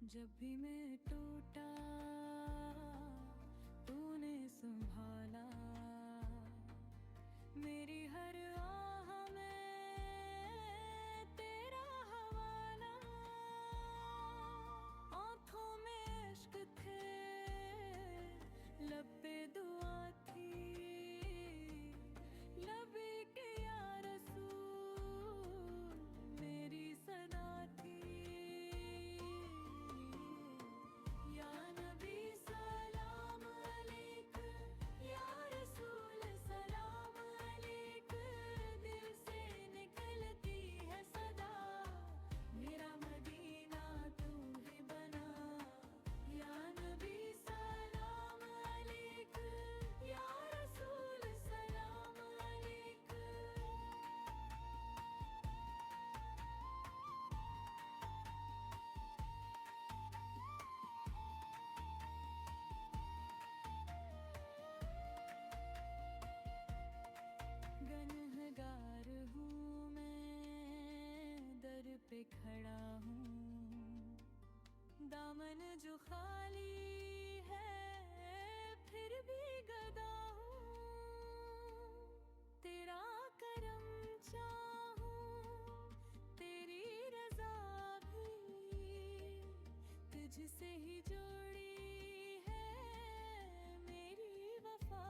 जब भी मैं टूटा तूने संभाला, मेरी हर आह में तेरा हवाला। आँखों में इश्क थे, लब पे दुआ थी, लबे के या रसूल मेरी सदा थी। या नबी सलाम अलैक, या रसूल सलाम अलैक, दिल से निकलती है सदा, मेरा मदीना तू ही बना। या नबी सलाम अलैक, या रसूल सलाम अलैक। गनहगार हूँ मैं, दर पे खड़ा हूँ, दामन जो खाली है फिर भी गदा हूँ। तेरा करम चाहूँ, तेरी रज़ा भी, तुझसे ही जोड़ी है मेरी वफा